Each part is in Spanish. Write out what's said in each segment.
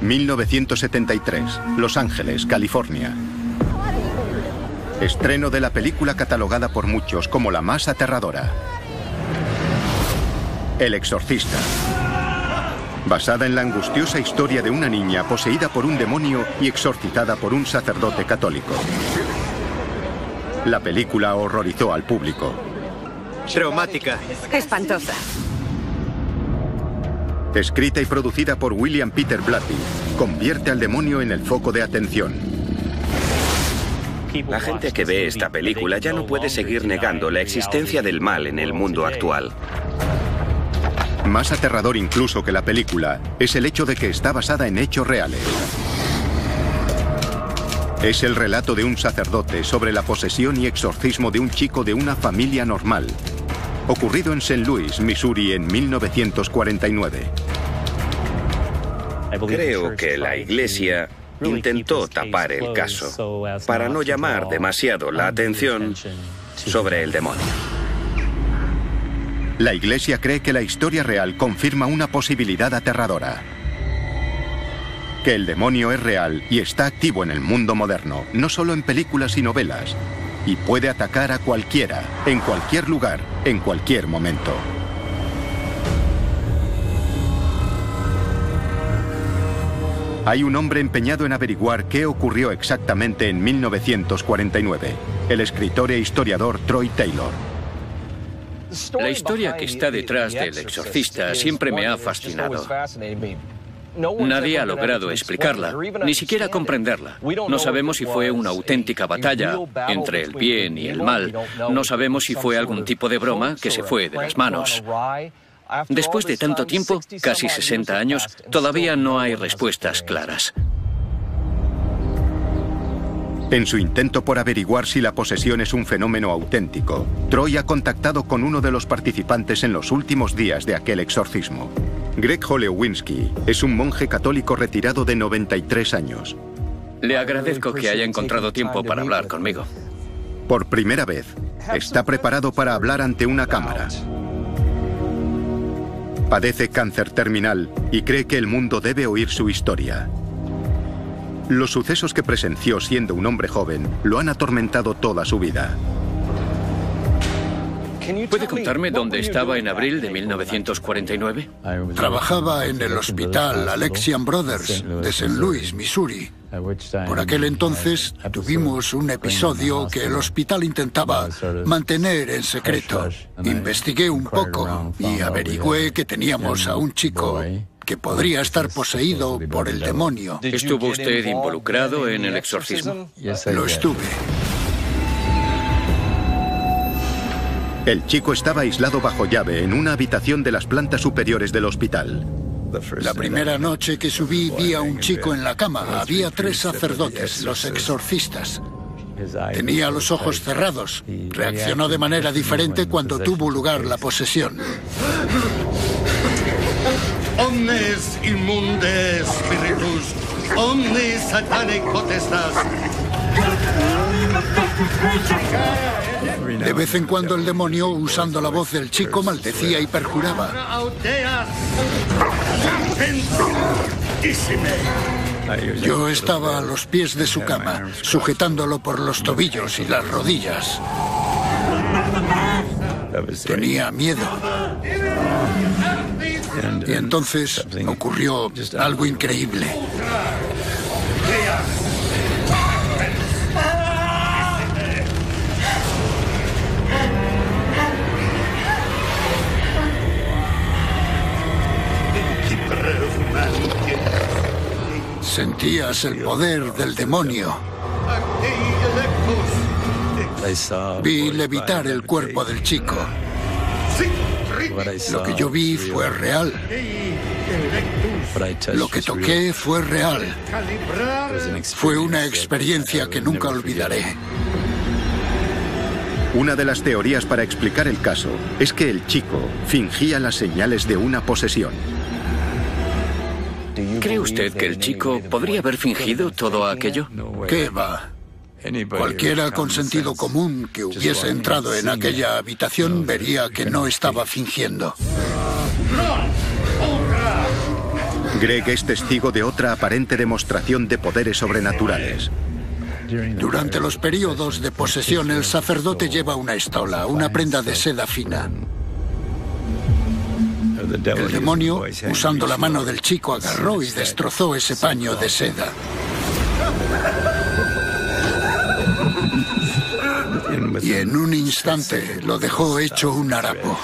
1973, Los Ángeles, California. Estreno de la película catalogada por muchos como la más aterradora. El exorcista. Basada en la angustiosa historia de una niña poseída por un demonio y exorcizada por un sacerdote católico. La película horrorizó al público. Traumática. Espantosa. Escrita y producida por William Peter Blatty, convierte al demonio en el foco de atención. La gente que ve esta película ya no puede seguir negando la existencia del mal en el mundo actual. Más aterrador incluso que la película es el hecho de que está basada en hechos reales. Es el relato de un sacerdote sobre la posesión y exorcismo de un chico de una familia normal, ocurrido en St. Louis, Missouri, en 1949. Creo que la Iglesia intentó tapar el caso para no llamar demasiado la atención sobre el demonio. La Iglesia cree que la historia real confirma una posibilidad aterradora. Que el demonio es real y está activo en el mundo moderno, no solo en películas y novelas, y puede atacar a cualquiera, en cualquier lugar, en cualquier momento. Hay un hombre empeñado en averiguar qué ocurrió exactamente en 1949, el escritor e historiador Troy Taylor. La historia que está detrás del exorcista siempre me ha fascinado. Nadie ha logrado explicarla, ni siquiera comprenderla. No sabemos si fue una auténtica batalla entre el bien y el mal. No sabemos si fue algún tipo de broma que se fue de las manos. Después de tanto tiempo, casi 60 años, todavía no hay respuestas claras. En su intento por averiguar si la posesión es un fenómeno auténtico, Troy ha contactado con uno de los participantes en los últimos días de aquel exorcismo. Greg Holewinski es un monje católico retirado de 93 años. Le agradezco que haya encontrado tiempo para hablar conmigo. Por primera vez, está preparado para hablar ante una cámara. Padece cáncer terminal y cree que el mundo debe oír su historia. Los sucesos que presenció siendo un hombre joven lo han atormentado toda su vida. ¿Puede contarme dónde estaba en abril de 1949? Trabajaba en el hospital Alexian Brothers de St. Louis, Missouri. Por aquel entonces tuvimos un episodio que el hospital intentaba mantener en secreto. Investigué un poco y averigüé que teníamos a un chico que podría estar poseído por el demonio. ¿Estuvo usted involucrado en el exorcismo? Lo estuve. El chico estaba aislado bajo llave en una habitación de las plantas superiores del hospital. La primera noche que subí vi a un chico en la cama. Había 3 sacerdotes, los exorcistas. Tenía los ojos cerrados. Reaccionó de manera diferente cuando tuvo lugar la posesión. Omnes immunde spiritus, omnes satanic potestas. De vez en cuando el demonio, usando la voz del chico, maldecía y perjuraba. Yo estaba a los pies de su cama, sujetándolo por los tobillos y las rodillas. Tenía miedo. Y entonces ocurrió algo increíble. Sentías el poder del demonio. Vi levitar el cuerpo del chico. Lo que yo vi fue real. Lo que toqué fue real. Fue una experiencia que nunca olvidaré. Una de las teorías para explicar el caso es que el chico fingía las señales de una posesión. ¿Cree usted que el chico podría haber fingido todo aquello? ¿Qué va? Cualquiera con sentido común que hubiese entrado en aquella habitación vería que no estaba fingiendo. Greg es testigo de otra aparente demostración de poderes sobrenaturales. Durante los periodos de posesión, el sacerdote lleva una estola, una prenda de seda fina. El demonio, usando la mano del chico, agarró y destrozó ese paño de seda. Y en un instante lo dejó hecho un harapo.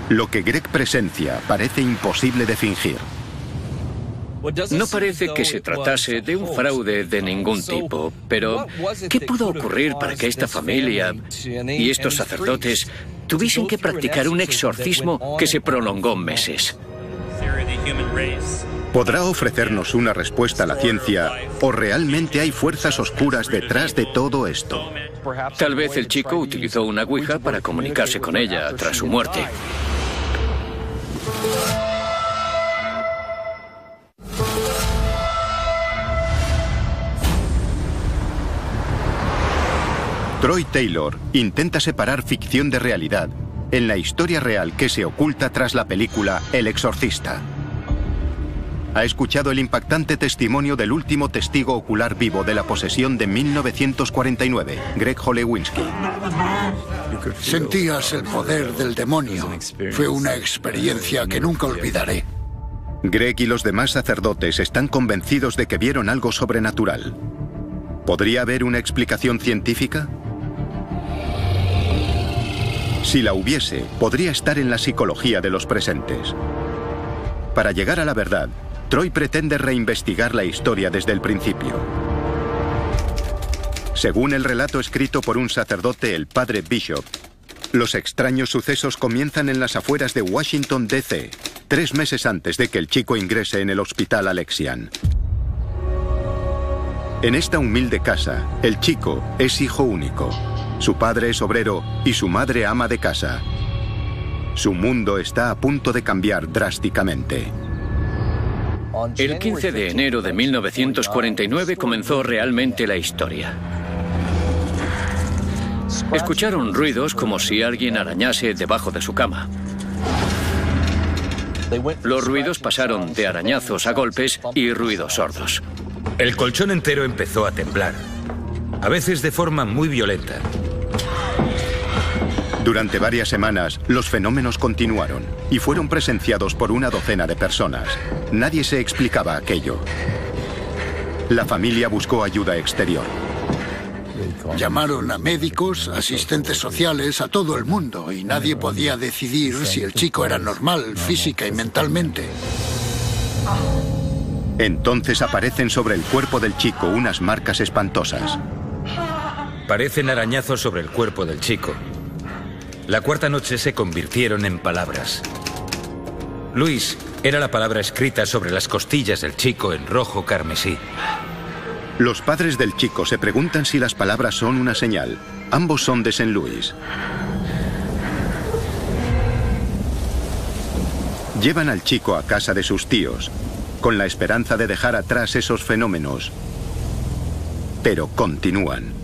Lo que Greg presencia parece imposible de fingir. No parece que se tratase de un fraude de ningún tipo, pero ¿qué pudo ocurrir para que esta familia y estos sacerdotes tuviesen que practicar un exorcismo que se prolongó meses? ¿Podrá ofrecernos una respuesta a la ciencia o realmente hay fuerzas oscuras detrás de todo esto? Tal vez el chico utilizó una ouija para comunicarse con ella tras su muerte. Troy Taylor intenta separar ficción de realidad en la historia real que se oculta tras la película El Exorcista. Ha escuchado el impactante testimonio del último testigo ocular vivo de la posesión de 1949, Greg Holewinski. Sentías el poder del demonio. Fue una experiencia que nunca olvidaré. Greg y los demás sacerdotes están convencidos de que vieron algo sobrenatural. ¿Podría haber una explicación científica? Si la hubiese, podría estar en la psicología de los presentes. Para llegar a la verdad, Troy pretende reinvestigar la historia desde el principio. Según el relato escrito por un sacerdote, el padre Bishop, los extraños sucesos comienzan en las afueras de Washington, D.C., 3 meses antes de que el chico ingrese en el hospital Alexian. En esta humilde casa, el chico es hijo único. Su padre es obrero y su madre ama de casa. Su mundo está a punto de cambiar drásticamente. El 15 de enero de 1949 comenzó realmente la historia. Escucharon ruidos como si alguien arañase debajo de su cama. Los ruidos pasaron de arañazos a golpes y ruidos sordos. El colchón entero empezó a temblar, a veces de forma muy violenta. Durante varias semanas, los fenómenos continuaron y fueron presenciados por una docena de personas. Nadie se explicaba aquello. La familia buscó ayuda exterior. Llamaron a médicos, asistentes sociales, a todo el mundo, y nadie podía decidir si el chico era normal, física y mentalmente. Entonces aparecen sobre el cuerpo del chico unas marcas espantosas. Parecen arañazos sobre el cuerpo del chico. La cuarta noche se convirtieron en palabras. Luis era la palabra escrita sobre las costillas del chico en rojo carmesí. Los padres del chico se preguntan si las palabras son una señal. Ambos son de St. Louis. Llevan al chico a casa de sus tíos, con la esperanza de dejar atrás esos fenómenos. Pero continúan.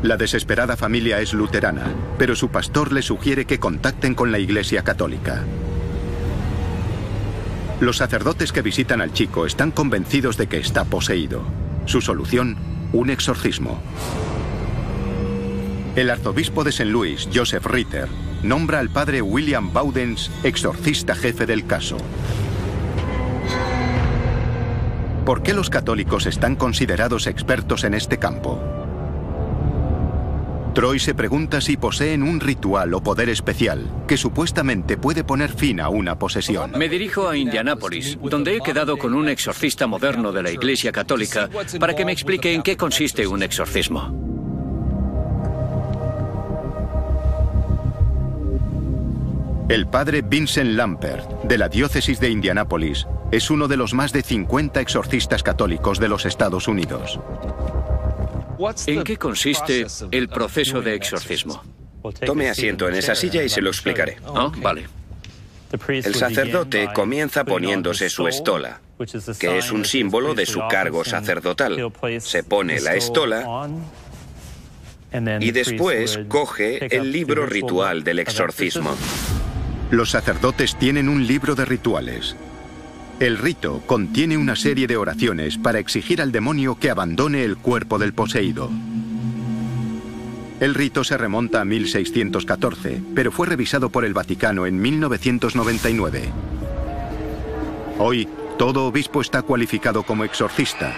La desesperada familia es luterana, pero su pastor les sugiere que contacten con la Iglesia Católica. Los sacerdotes que visitan al chico están convencidos de que está poseído. Su solución, un exorcismo. El arzobispo de St. Louis, Joseph Ritter, nombra al padre William Bowdens exorcista jefe del caso. ¿Por qué los católicos están considerados expertos en este campo? Troy se pregunta si poseen un ritual o poder especial que supuestamente puede poner fin a una posesión. Me dirijo a Indianápolis, donde he quedado con un exorcista moderno de la Iglesia Católica para que me explique en qué consiste un exorcismo. El padre Vincent Lampert, de la diócesis de Indianápolis, es uno de los más de 50 exorcistas católicos de los Estados Unidos. ¿En qué consiste el proceso de exorcismo? Tome asiento en esa silla y se lo explicaré. Oh, vale. El sacerdote comienza poniéndose su estola, que es un símbolo de su cargo sacerdotal. Se pone la estola y después coge el libro ritual del exorcismo. Los sacerdotes tienen un libro de rituales. El rito contiene una serie de oraciones para exigir al demonio que abandone el cuerpo del poseído. El rito se remonta a 1614, pero fue revisado por el Vaticano en 1999. Hoy, todo obispo está cualificado como exorcista,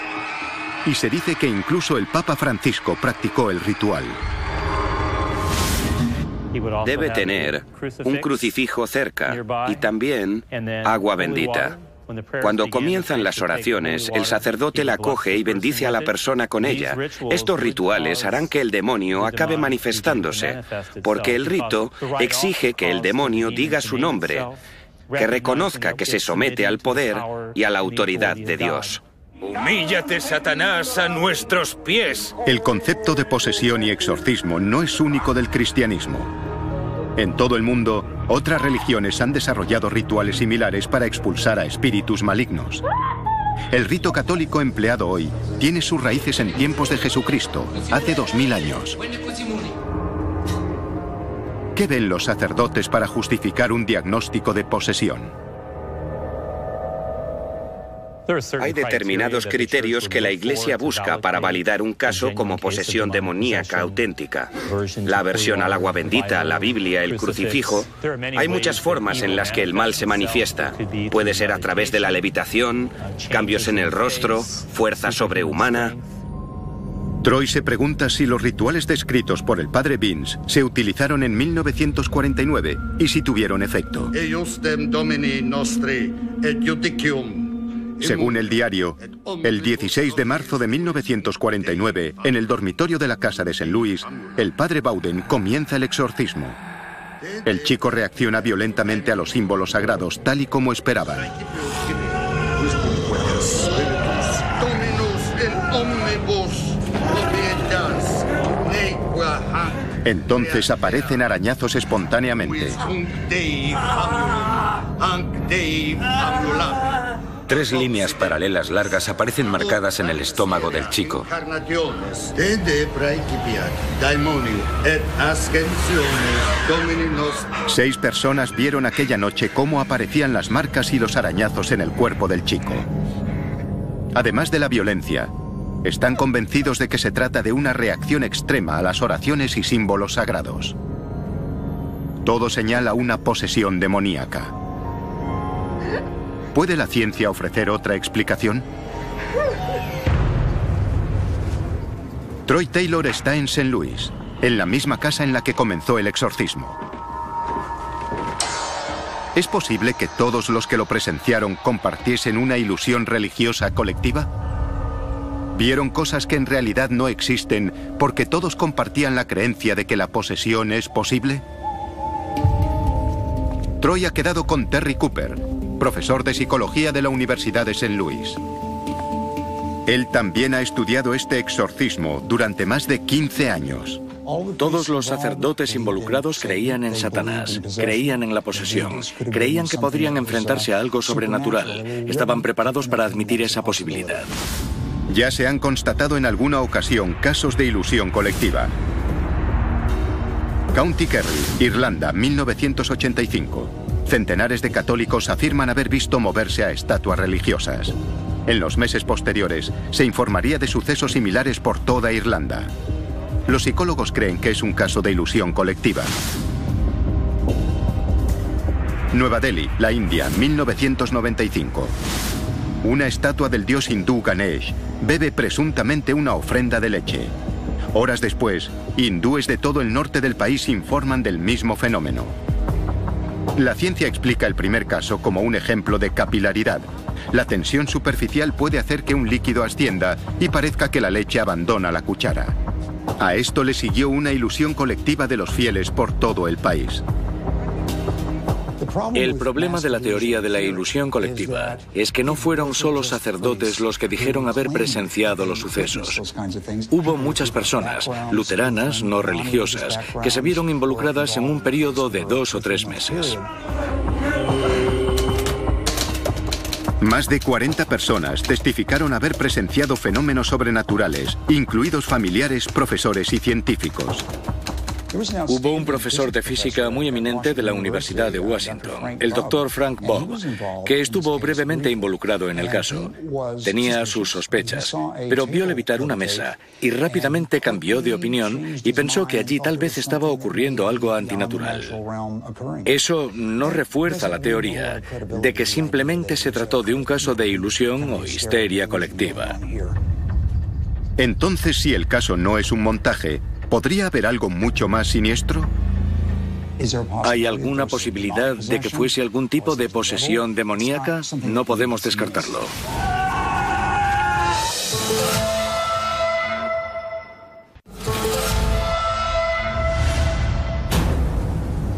y se dice que incluso el Papa Francisco practicó el ritual. Debe tener un crucifijo cerca y también agua bendita. Cuando comienzan las oraciones, el sacerdote la coge y bendice a la persona con ella. Estos rituales harán que el demonio acabe manifestándose, porque el rito exige que el demonio diga su nombre, que reconozca que se somete al poder y a la autoridad de Dios. ¡Humíllate, Satanás, a nuestros pies! El concepto de posesión y exorcismo no es único del cristianismo. En todo el mundo, otras religiones han desarrollado rituales similares para expulsar a espíritus malignos. El rito católico empleado hoy tiene sus raíces en tiempos de Jesucristo, hace 2000 años. ¿Qué ven los sacerdotes para justificar un diagnóstico de posesión? Hay determinados criterios que la Iglesia busca para validar un caso como posesión demoníaca auténtica. La aversión al agua bendita, la Biblia, el crucifijo. Hay muchas formas en las que el mal se manifiesta. Puede ser a través de la levitación, cambios en el rostro, fuerza sobrehumana. Troy se pregunta si los rituales descritos por el padre Vince se utilizaron en 1949 y si tuvieron efecto. Según el diario, el 16 de marzo de 1949, en el dormitorio de la casa de St. Louis, el padre Bowden comienza el exorcismo. El chico reacciona violentamente a los símbolos sagrados, tal y como esperaban. Entonces aparecen arañazos espontáneamente. 3 líneas paralelas largas aparecen marcadas en el estómago del chico. 6 personas vieron aquella noche cómo aparecían las marcas y los arañazos en el cuerpo del chico. Además de la violencia, están convencidos de que se trata de una reacción extrema a las oraciones y símbolos sagrados. Todo señala una posesión demoníaca. ¿Puede la ciencia ofrecer otra explicación? Troy Taylor está en St. Louis, en la misma casa en la que comenzó el exorcismo. ¿Es posible que todos los que lo presenciaron compartiesen una ilusión religiosa colectiva? ¿Vieron cosas que en realidad no existen porque todos compartían la creencia de que la posesión es posible? Troy ha quedado con Terry Cooper, profesor de psicología de la Universidad de St. Louis. Él también ha estudiado este exorcismo durante más de 15 años. Todos los sacerdotes involucrados creían en Satanás, creían en la posesión, creían que podrían enfrentarse a algo sobrenatural. Estaban preparados para admitir esa posibilidad. Ya se han constatado en alguna ocasión casos de ilusión colectiva. County Kerry, Irlanda, 1985. Centenares de católicos afirman haber visto moverse a estatuas religiosas. En los meses posteriores, se informaría de sucesos similares por toda Irlanda. Los psicólogos creen que es un caso de ilusión colectiva. Nueva Delhi, la India, 1995. Una estatua del dios hindú Ganesh bebe presuntamente una ofrenda de leche. Horas después, hindúes de todo el norte del país informan del mismo fenómeno. La ciencia explica el primer caso como un ejemplo de capilaridad. La tensión superficial puede hacer que un líquido ascienda y parezca que la leche abandona la cuchara. A esto le siguió una ilusión colectiva de los fieles por todo el país. El problema de la teoría de la ilusión colectiva es que no fueron solo sacerdotes los que dijeron haber presenciado los sucesos. Hubo muchas personas, luteranas, no religiosas, que se vieron involucradas en un periodo de 2 o 3 meses. Más de 40 personas testificaron haber presenciado fenómenos sobrenaturales, incluidos familiares, profesores y científicos. Hubo un profesor de física muy eminente de la Universidad de Washington, el Dr. Frank Bobb, que estuvo brevemente involucrado en el caso. Tenía sus sospechas, pero vio levitar una mesa y rápidamente cambió de opinión y pensó que allí tal vez estaba ocurriendo algo antinatural. Eso no refuerza la teoría de que simplemente se trató de un caso de ilusión o histeria colectiva. Entonces, si el caso no es un montaje, ¿podría haber algo mucho más siniestro? ¿Hay alguna posibilidad de que fuese algún tipo de posesión demoníaca? No podemos descartarlo.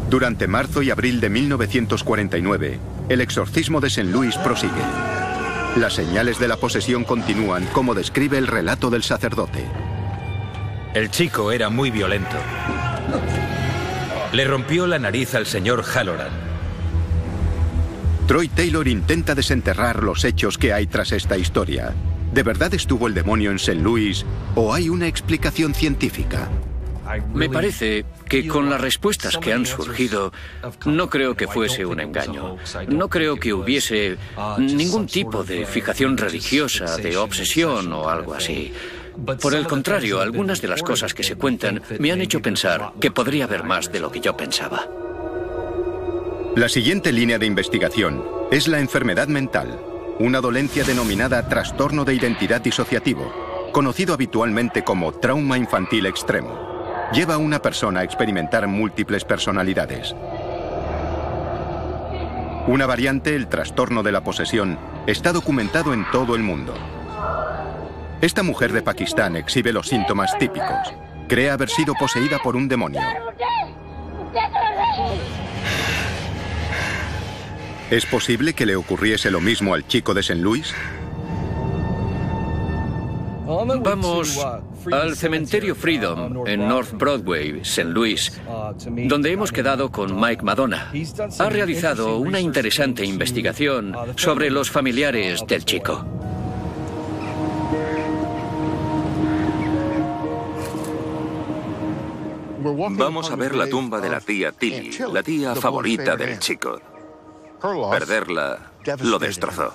Durante marzo y abril de 1949, el exorcismo de St. Louis prosigue. Las señales de la posesión continúan, como describe el relato del sacerdote. El chico era muy violento. Le rompió la nariz al señor Halloran. Troy Taylor intenta desenterrar los hechos que hay tras esta historia. ¿De verdad estuvo el demonio en St. Louis o hay una explicación científica? Me parece que con las respuestas que han surgido, no creo que fuese un engaño. No creo que hubiese ningún tipo de fijación religiosa, de obsesión o algo así. Por el contrario, algunas de las cosas que se cuentan me han hecho pensar que podría haber más de lo que yo pensaba. La siguiente línea de investigación es la enfermedad mental, una dolencia denominada trastorno de identidad disociativo, conocido habitualmente como trauma infantil extremo. Lleva a una persona a experimentar múltiples personalidades. Una variante, el trastorno de la posesión, está documentado en todo el mundo. Esta mujer de Pakistán exhibe los síntomas típicos. Cree haber sido poseída por un demonio. ¿Es posible que le ocurriese lo mismo al chico de St. Louis? Vamos al cementerio Freedom en North Broadway, St. Louis, donde hemos quedado con Mike Madonna. Ha realizado una interesante investigación sobre los familiares del chico. Vamos a ver la tumba de la tía Tilly, la tía favorita del chico. Perderla lo destrozó.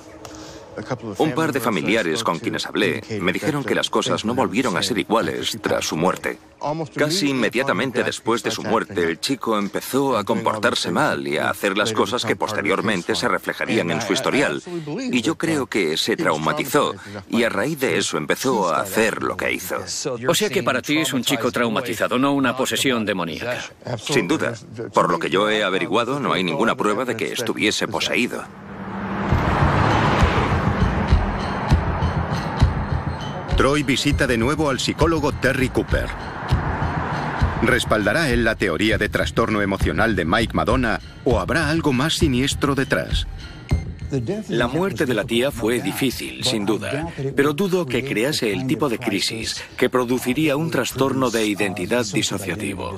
Un par de familiares con quienes hablé me dijeron que las cosas no volvieron a ser iguales tras su muerte. Casi inmediatamente después de su muerte, el chico empezó a comportarse mal y a hacer las cosas que posteriormente se reflejarían en su historial. Y yo creo que se traumatizó y a raíz de eso empezó a hacer lo que hizo. O sea que para ti es un chico traumatizado, no una posesión demoníaca. Sin duda. Por lo que yo he averiguado, no hay ninguna prueba de que estuviese poseído. Troy visita de nuevo al psicólogo Terry Cooper. ¿Respaldará él la teoría de trastorno emocional de Mike Madonna o habrá algo más siniestro detrás? La muerte de la tía fue difícil, sin duda, pero dudo que crease el tipo de crisis que produciría un trastorno de identidad disociativo.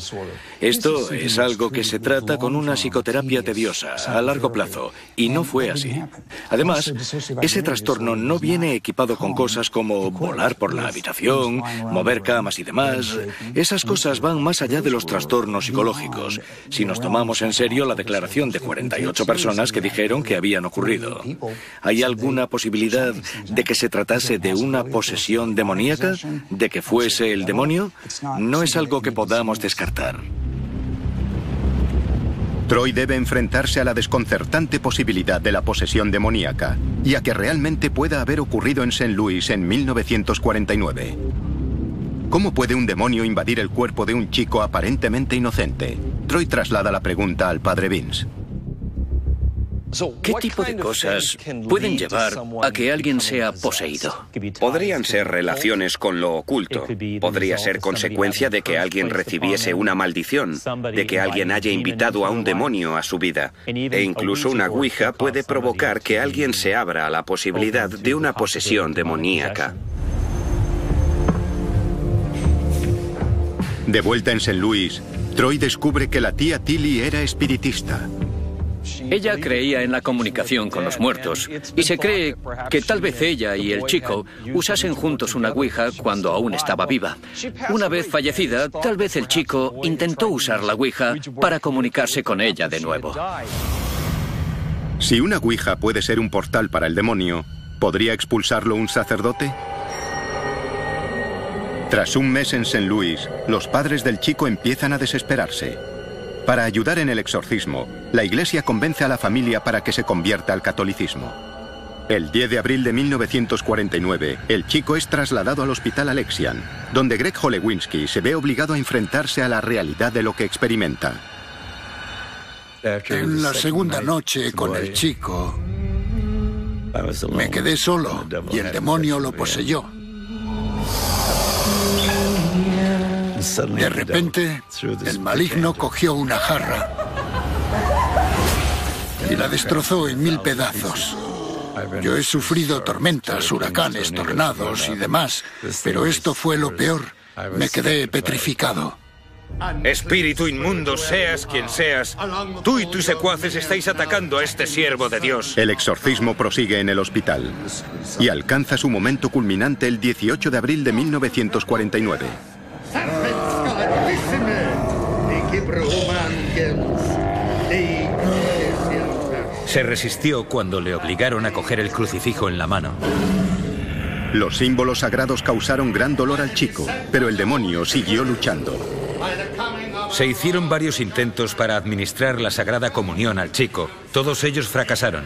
Esto es algo que se trata con una psicoterapia tediosa, a largo plazo, y no fue así. Además, ese trastorno no viene equipado con cosas como volar por la habitación, mover camas y demás. Esas cosas van más allá de los trastornos psicológicos, si nos tomamos en serio la declaración de 48 personas que dijeron que habían ocurrido. ¿Hay alguna posibilidad de que se tratase de una posesión demoníaca? ¿De que fuese el demonio? No es algo que podamos descartar. Troy debe enfrentarse a la desconcertante posibilidad de la posesión demoníaca y a que realmente pueda haber ocurrido en St. Louis en 1949. ¿Cómo puede un demonio invadir el cuerpo de un chico aparentemente inocente? Troy traslada la pregunta al padre Vince. ¿Qué tipo de cosas pueden llevar a que alguien sea poseído? Podrían ser relaciones con lo oculto. Podría ser consecuencia de que alguien recibiese una maldición, de que alguien haya invitado a un demonio a su vida. E incluso una ouija puede provocar que alguien se abra a la posibilidad de una posesión demoníaca. De vuelta en St. Louis, Troy descubre que la tía Tilly era espiritista. Ella creía en la comunicación con los muertos y se cree que tal vez ella y el chico usasen juntos una ouija cuando aún estaba viva. Una vez fallecida, tal vez el chico intentó usar la ouija para comunicarse con ella de nuevo. Si una ouija puede ser un portal para el demonio, ¿podría expulsarlo un sacerdote? Tras un mes en St. Louis, los padres del chico empiezan a desesperarse. Para ayudar en el exorcismo, la iglesia convence a la familia para que se convierta al catolicismo. El 10 de abril de 1949, el chico es trasladado al hospital Alexian, donde Greg Holewinski se ve obligado a enfrentarse a la realidad de lo que experimenta. En la segunda noche con el chico, me quedé solo y el demonio lo poseyó. De repente, el maligno cogió una jarra y la destrozó en 1000 pedazos. Yo he sufrido tormentas, huracanes, tornados y demás, pero esto fue lo peor. Me quedé petrificado. Espíritu inmundo, seas quien seas, tú y tus secuaces estáis atacando a este siervo de Dios. El exorcismo prosigue en el hospital y alcanza su momento culminante el 18 de abril de 1949. Se resistió cuando le obligaron a coger el crucifijo en la mano. Los símbolos sagrados causaron gran dolor al chico, pero el demonio siguió luchando. Se hicieron varios intentos para administrar la Sagrada Comunión al chico. Todos ellos fracasaron.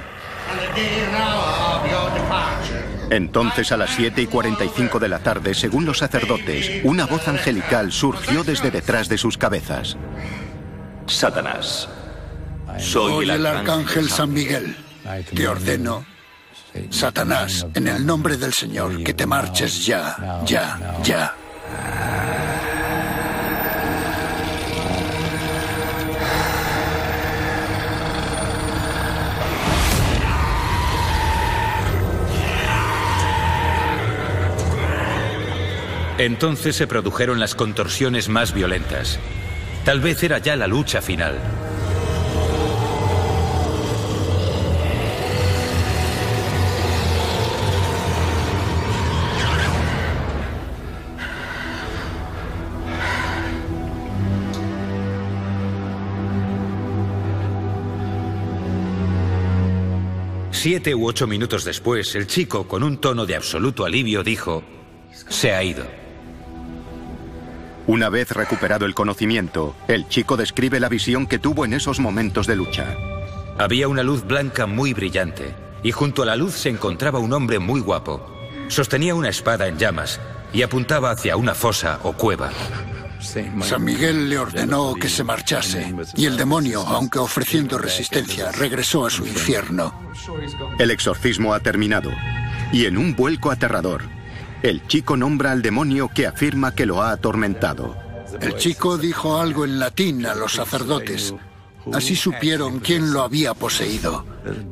Entonces, a las 7:45 de la tarde, según los sacerdotes, una voz angelical surgió desde detrás de sus cabezas. Satanás, soy el arcángel San Miguel. Te ordeno, Satanás, en el nombre del Señor, que te marches ya, ya, ya. Entonces se produjeron las contorsiones más violentas. Tal vez era ya la lucha final. Siete u 8 minutos después, el chico, con un tono de absoluto alivio, dijo: se ha ido. Una vez recuperado el conocimiento, el chico describe la visión que tuvo en esos momentos de lucha. Había una luz blanca muy brillante, y junto a la luz se encontraba un hombre muy guapo. Sostenía una espada en llamas y apuntaba hacia una fosa o cueva. San Miguel le ordenó que se marchase, y el demonio, aunque ofreciendo resistencia, regresó a su infierno. El exorcismo ha terminado, y en un vuelco aterrador, el chico nombra al demonio que afirma que lo ha atormentado. El chico dijo algo en latín a los sacerdotes. Así supieron quién lo había poseído.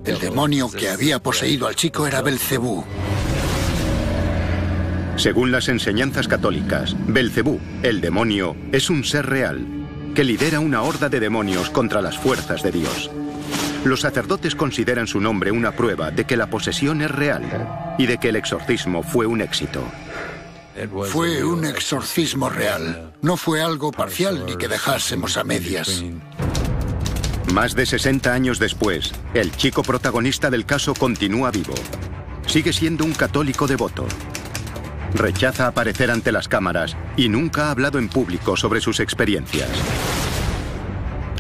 El demonio que había poseído al chico era Belcebú. Según las enseñanzas católicas, Belcebú, el demonio, es un ser real, que lidera una horda de demonios contra las fuerzas de Dios. Los sacerdotes consideran su nombre una prueba de que la posesión es real y de que el exorcismo fue un éxito. Fue un exorcismo real. No fue algo parcial ni que dejásemos a medias. Más de 60 años después, el chico protagonista del caso continúa vivo. Sigue siendo un católico devoto. Rechaza aparecer ante las cámaras y nunca ha hablado en público sobre sus experiencias.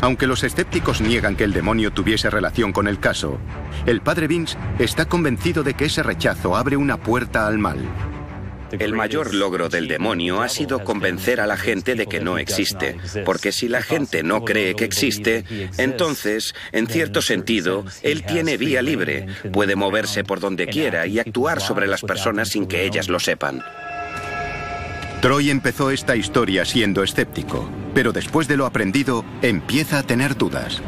Aunque los escépticos niegan que el demonio tuviese relación con el caso, el padre Vince está convencido de que ese rechazo abre una puerta al mal. El mayor logro del demonio ha sido convencer a la gente de que no existe, porque si la gente no cree que existe, entonces, en cierto sentido, él tiene vía libre, puede moverse por donde quiera y actuar sobre las personas sin que ellas lo sepan. Troy empezó esta historia siendo escéptico, pero después de lo aprendido, empieza a tener dudas.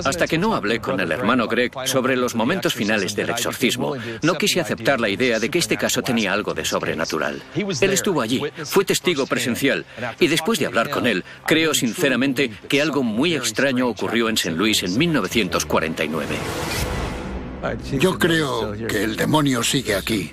Hasta que no hablé con el hermano Greg sobre los momentos finales del exorcismo, no quise aceptar la idea de que este caso tenía algo de sobrenatural. Él estuvo allí, fue testigo presencial, y después de hablar con él, creo sinceramente que algo muy extraño ocurrió en St. Louis en 1949. Yo creo que el demonio sigue aquí.